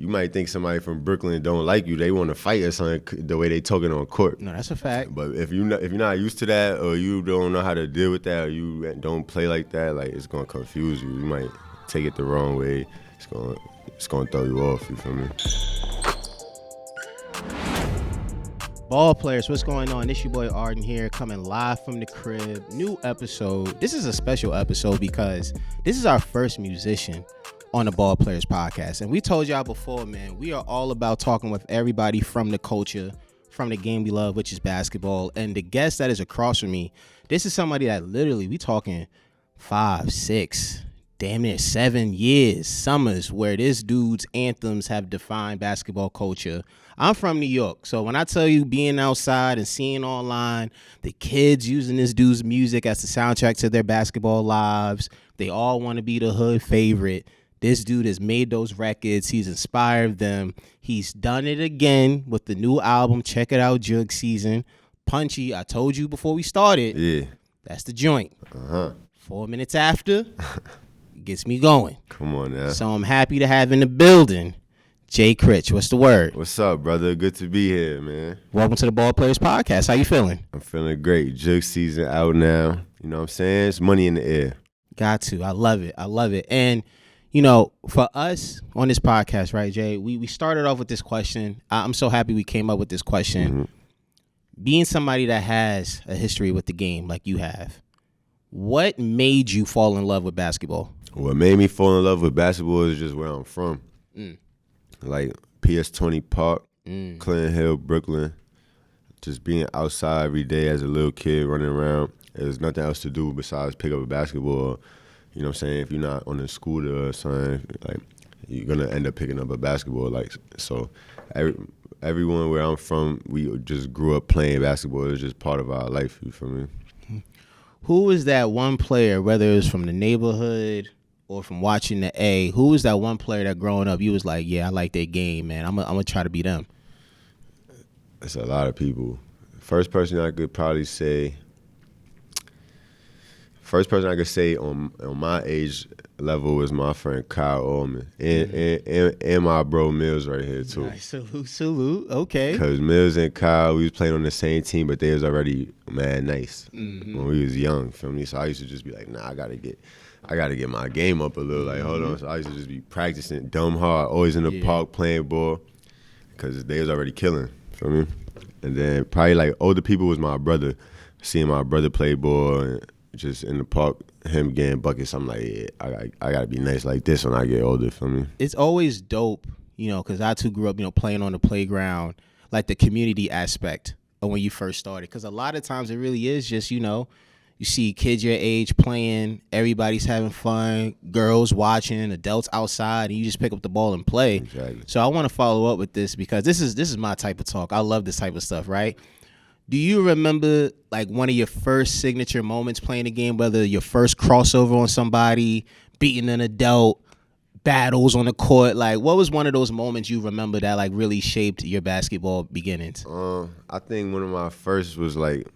you might think somebody from Brooklyn don't like you. They want to fight or something the way they talking on court. No, that's a fact. But if you're not used to that, or you don't know how to deal with that, or you don't play like that, like it's gonna confuse you. You might take it the wrong way. It's gonna throw you off. You feel me? Ball players, what's going on? This your boy Arden here, coming live from the crib. New episode. This is a special episode because this is our first musician on the Ball Players podcast. And we told y'all before, man, we are all about talking with everybody from the culture, from the game we love, which is basketball. And the guest that is across from me, this is somebody that literally, we talking 5, 6, damn near 7 years, summers, where this dude's anthems have defined basketball culture. I'm from New York, so when I tell you being outside and seeing online the kids using this dude's music as the soundtrack to their basketball lives, they all want to be the hood favorite. This dude has made those records. He's inspired them. He's done it again with the new album. Check it out, Jug Season. Punchy, I told you before we started. Yeah. That's the joint. 4 minutes after, gets me going. Come on now. So I'm happy to have in the building Jay Critch. What's the word? What's up, brother? Good to be here, man. Welcome to the Ball Players podcast. How you feeling? I'm feeling great. Jug Season out now. You know what I'm saying? It's money in the air. Got to. I love it. I love it. And, you know, for us on this podcast, right, Jay, we started off with this question. I'm so happy we came up with this question. Mm-hmm. Being somebody that has a history with the game like you have, what made you fall in love with basketball? What made me fall in love with basketball is just where I'm from. Like PS20 Park, Clinton Hill, Brooklyn. Just being outside every day as a little kid running around. There's nothing else to do besides pick up a basketball. You know what I'm saying? If you're not on a scooter or something, like you're gonna end up picking up a basketball. Like so, everyone where I'm from, we just grew up playing basketball. It was just part of our life. You feel me? Who was that one player, whether it was from the neighborhood or from watching the A, who was that one player that growing up you was like, yeah, I like their game, man. I'm gonna try to be them? It's a lot of people. First person I could say on my age level was my friend Kyle Allman and my bro Mills right here too. Nice. Salute. Okay. Because Mills and Kyle, we was playing on the same team, but they was already mad nice when we was young. Feel me? So I used to just be like, nah, I gotta get my game up a little. Like, hold on. So I used to just be practicing dumb hard, always in the park playing ball, because they was already killing. Feel me? And then probably like older people was my brother. Seeing my brother play ball and just in the park, him getting buckets, I'm like, yeah, I gotta be nice like this when I get older. Feel me? It's always dope, you know, because I too grew up, you know, playing on the playground, like the community aspect of when you first started. Because a lot of times it really is just, you know, you see kids your age playing, everybody's having fun, girls watching, adults outside, and you just pick up the ball and play. Exactly. So I want to follow up with this because this is my type of talk. I love this type of stuff, right? Do you remember like one of your first signature moments playing the game, whether your first crossover on somebody, beating an adult, battles on the court? Like, what was one of those moments you remember that like really shaped your basketball beginnings? I think one of my first was like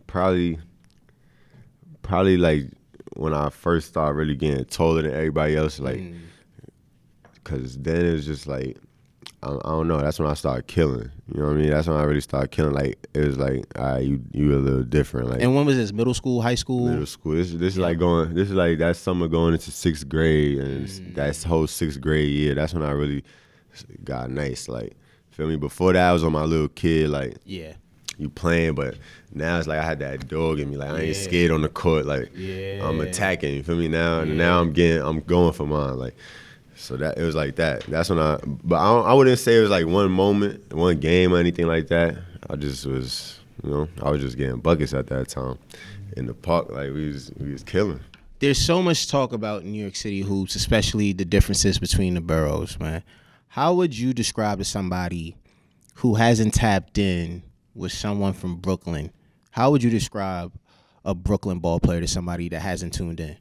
probably like when I first started really getting taller than everybody else, like, because then it was just like, I don't know, that's when I started killing. You know what I mean? That's when I really started killing. Like, it was like, all right, you a little different. Like, and when was this? Middle school, high school? Middle school. This is like that summer going into 6th grade, and that whole 6th grade year, that's when I really got nice. Like, feel me? Before that, I was on my little kid, like, you playing, but now it's like I had that dog in me. Like, I ain't scared on the court. Like, I'm attacking. You feel me? Now I'm going for mine. Like, so that it was like that. That's when I wouldn't say it was like one moment, one game or anything like that. I just was, you know, I was just getting buckets at that time in the park. Like, we was killing. There's so much talk about New York City hoops, especially the differences between the boroughs, man. How would you describe to somebody who hasn't tapped in with someone from Brooklyn? How would you describe a Brooklyn ball player to somebody that hasn't tuned in?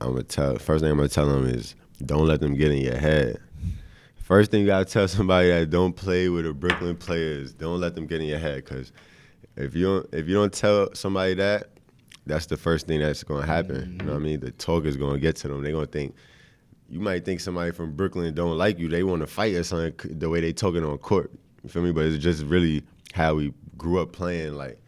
First thing I'm gonna tell them is don't let them get in your head. First thing you gotta tell somebody that don't play with a Brooklyn player is don't let them get in your head, because if you don't tell somebody that, that's the first thing that's gonna happen. You know what I mean? The talk is gonna get to them. They're gonna think you might think somebody from Brooklyn don't like you. They want to fight or something the way they talking on court. You feel me? But it's just really how we grew up playing. Like,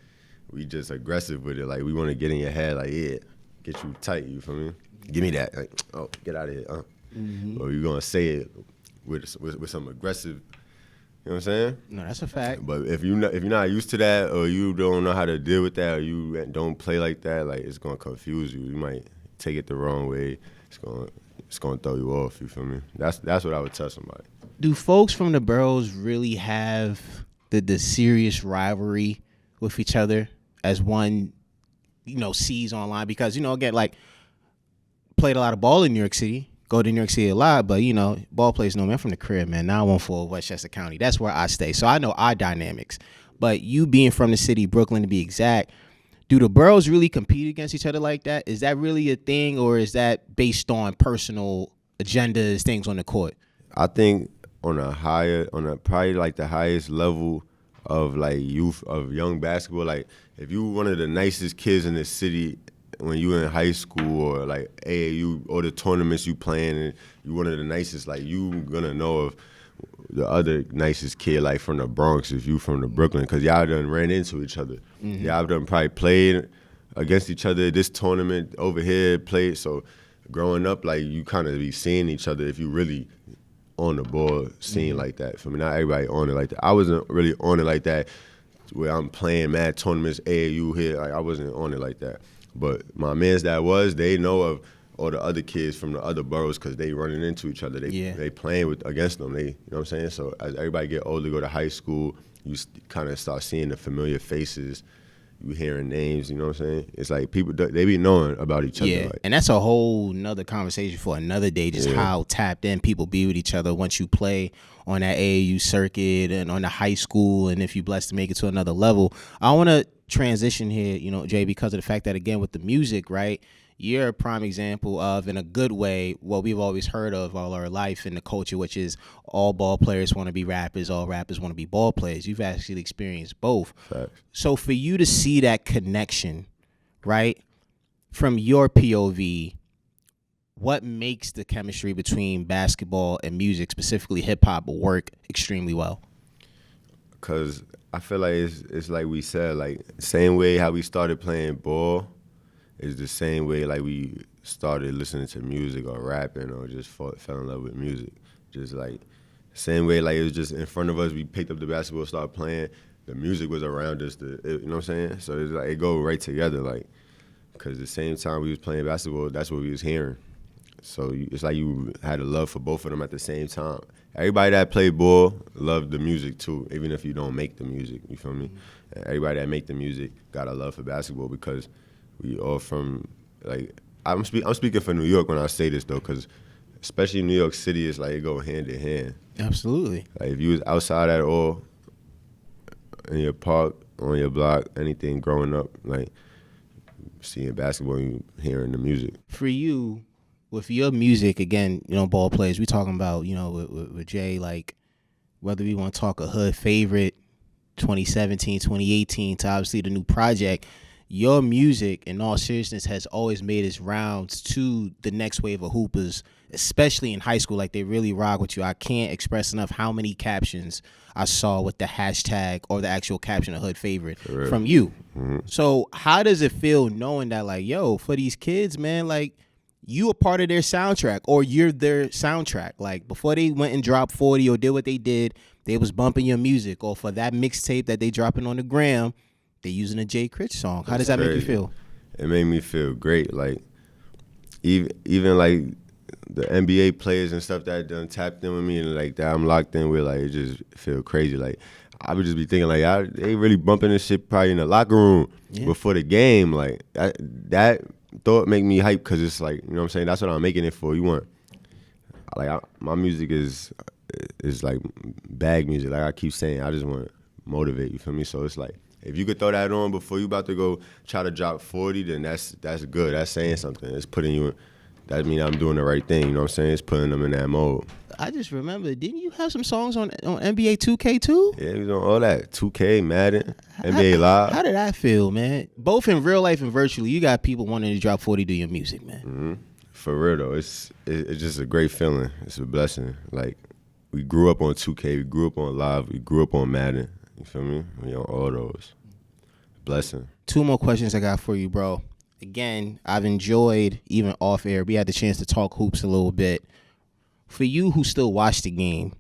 we just aggressive with it. Like, we want to get in your head. Like, yeah, get you tight. You feel me? Give me that. Like, oh, get out of here. Or you gonna say it with some aggressive. You know what I'm saying? No, that's a fact. But if you're not used to that, or you don't know how to deal with that, or you don't play like that, like, it's gonna confuse you. You might take it the wrong way. It's gonna throw you off. You feel me? That's what I would tell somebody. Do folks from the boroughs really have the serious rivalry with each other as one, sees online? Because again, like, played a lot of ball in New York City. Go to New York City a lot, but ball players know me. I'm from the crib, man. 914 Westchester County. That's where I stay. So I know our dynamics. But you being from the city, Brooklyn to be exact, do the boroughs really compete against each other like that? Is that really a thing, or is that based on personal agendas, things on the court? I think probably like the highest level of like youth of young basketball. Like, if you one of the nicest kids in the city when you in high school, or like AAU, or the tournaments you playing, and you one of the nicest, like, you gonna know of the other nicest kid, like, from the Bronx, if you from the Brooklyn, because y'all done ran into each other. Y'all done probably played against each other. This tournament over here played. So growing up, like, you kind of be seeing each other if you really on the ball scene like that. For me, not everybody on it like that. I wasn't really on it like that, where I'm playing mad tournaments, AAU here. Like, I wasn't on it like that. But my mans that was, they know of all the other kids from the other boroughs because they running into each other. They playing against them. You know what I'm saying? So as everybody get older, go to high school, you kind of start seeing the familiar faces. You hearing names, you know what I'm saying? It's like people, they be knowing about each other. Yeah, like. And that's a whole nother conversation for another day, just how tapped in people be with each other once you play on that AAU circuit and on the high school, and if you're blessed to make it to another level. I want to transition here, Jay, because of the fact that, again, with the music, right, you're a prime example of, in a good way, what we've always heard of all our life in the culture, which is all ball players want to be rappers, all rappers want to be ball players. You've actually experienced both. Facts. So for you to see that connection, right, from your POV, what makes the chemistry between basketball and music, specifically hip-hop, work extremely well? Because I feel like it's like we said, like, same way how we started playing ball is the same way, like, we started listening to music or rapping or just fell in love with music. Just like same way, like, it was just in front of us. We picked up the basketball, started playing. The music was around us. You know what I'm saying? So it's like it go right together, like, because the same time we was playing basketball, that's what we was hearing. So it's like you had a love for both of them at the same time. Everybody that played ball loved the music too, even if you don't make the music. You feel me? And everybody that make the music got a love for basketball because we all from, like, I'm speaking for New York when I say this though, because especially New York City, it's like it go hand in hand. Absolutely. Like, if you was outside at all, in your park, on your block, anything growing up, like, seeing basketball and hearing the music. For you, with your music, again, ball players, we talking about, with Jay, like, whether we want to talk a hood favorite, 2017, 2018, to obviously the new project, your music, in all seriousness, has always made its rounds to the next wave of hoopers, especially in high school. Like, they really rock with you. I can't express enough how many captions I saw with the hashtag or the actual caption of hood favorite from you. Mm-hmm. So how does it feel knowing that, like, yo, for these kids, man, like, you a part of their soundtrack, or you're their soundtrack? Like, before they went and dropped 40 or did what they did, they was bumping your music, or for that mixtape that they dropping on the gram, they using a Jay Critch song. How does that make you feel? It made me feel great. Like, even like the NBA players and stuff that done tapped in with me and like that I'm locked in with, like, it just feel crazy. Like, I would just be thinking, like, they really bumping this shit probably in the locker room before the game. Like, that thought make me hype, because it's like, you know what I'm saying, that's what I'm making it for. You want, like, my music is like bag music. Like I keep saying, I just want to motivate, you feel me? So it's like, if you could throw that on before you about to go try to drop 40, then that's good. That's saying something. It's putting you in, that means I'm doing the right thing, you know what I'm saying? It's putting them in that mode. I just remember, didn't you have some songs on NBA 2K too? Yeah, he was on all that. 2K, Madden, NBA Live. How did that feel, man? Both in real life and virtually, you got people wanting to drop 40 to your music, man. Mm-hmm. For real though, it's just a great feeling. It's a blessing. Like, we grew up on 2K, we grew up on Live, we grew up on Madden. You feel me? We on all those. Blessing. 2 more questions I got for you, bro. Again, I've enjoyed, even off air, we had the chance to talk hoops a little bit. For you who still watch the game,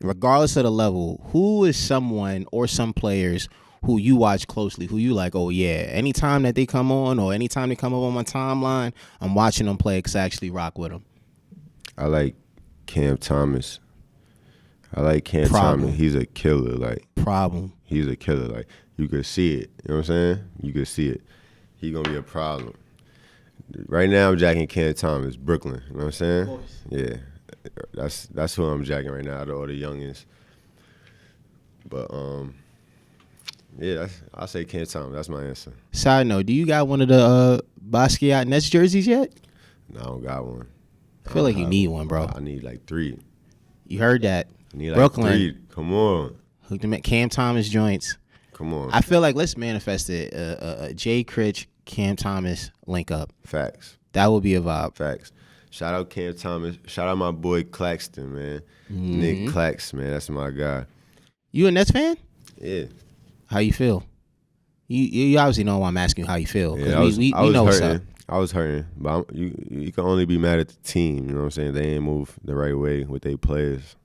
regardless of the level, who is someone or some players who you watch closely, who you like, oh yeah, anytime that they come on or anytime they come up on my timeline, I'm watching them play because I actually rock with them? I like Cam Thomas. Thomas. He's a killer. Like, he's a killer. Like, you could see it. You know what I'm saying? You could see it. He gonna be a problem. Right now, I'm jacking Cam Thomas, Brooklyn. You know what I'm saying? Of course. Yeah, that's who I'm jacking right now out of all the youngins. But yeah, I'll say Cam Thomas. That's my answer. Side note: do you got one of the Basquiat Nets jerseys yet? No, I don't got one. I feel like you need one, bro. I need like 3. You heard that? I need like Brooklyn. 3. Come on. Hook them at Cam Thomas joints. Come on. I feel like let's manifest it. A Jay Critch, Cam Thomas link up. Facts. That would be a vibe. Facts. Shout out Cam Thomas. Shout out my boy Claxton, man. Nick Clax, man. That's my guy. You a Nets fan? Yeah. How you feel? You obviously know why I'm asking you how you feel. Yeah, we know what's up. I was hurting, but you can only be mad at the team. You know what I'm saying? They ain't move the right way with their players,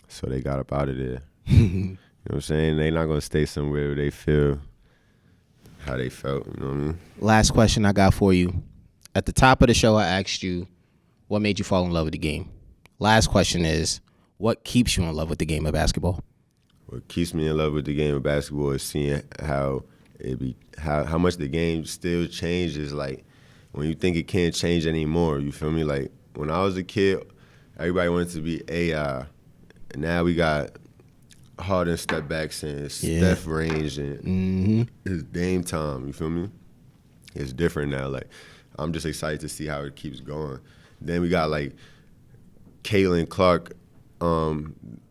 so they got up out of there. You know what I'm saying? They not gonna stay somewhere where they feel how they felt. You know what I mean? Last question I got for you. At the top of the show, I asked you what made you fall in love with the game. Last question is, what keeps you in love with the game of basketball? What keeps me in love with the game of basketball is seeing how much the game still changes. Like, when you think it can't change anymore, you feel me? Like, when I was a kid, everybody wanted to be AI. And now we got Harden step backs and Steph range and it's Dame time. You feel me? It's different now. Like, I'm just excited to see how it keeps going. Then we got like Caitlin Clark.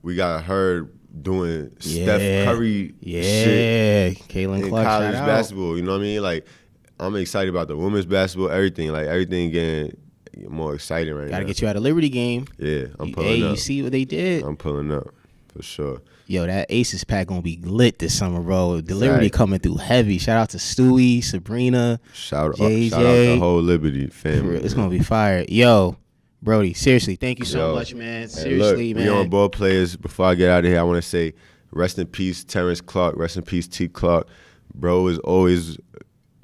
We got her doing Steph Curry shit Caitlin in Clark, college basketball. You know what I mean? Like, I'm excited about the women's basketball, everything. Like, everything getting more exciting right now. Gotta get you out of Liberty game. Yeah, I'm pulling up. You see what they did? I'm pulling up, for sure. Yo, that Aces pack gonna be lit this summer, bro. The Liberty coming through heavy. Shout out to Stewie, Sabrina, shout out JJ. the whole Liberty family. It's gonna be fire. Yo, Brody, seriously, thank you so much, man. Seriously, look, man. We on Ball Players. Before I get out of here, I want to say rest in peace, Terrence Clark. Rest in peace, T. Clark. Bro is always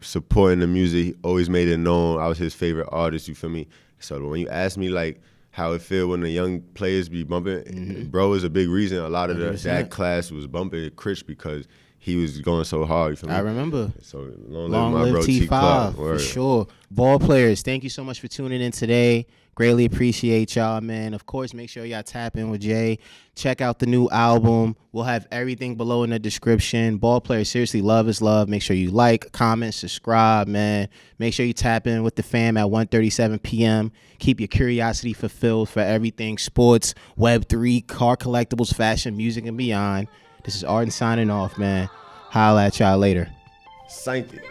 supporting the music. He always made it known I was his favorite artist, you feel me? So when you ask me, like, how it feel when the young players be bumping, bro is a big reason. A lot of that class was bumping Critch because he was going so hard. You feel me? I remember. So long live my bro T5, T. Clark. for sure. Ball Players, thank you so much for tuning in today. Greatly appreciate y'all, man. Of course, make sure y'all tap in with Jay. Check out the new album. We'll have everything below in the description. Ball Players, seriously, love is love. Make sure you like, comment, subscribe, man. Make sure you tap in with the fam at 1:37 p.m. Keep your curiosity fulfilled for everything sports, Web3, car collectibles, fashion, music, and beyond. This is Arden signing off, man. Holla at y'all later. Signed it.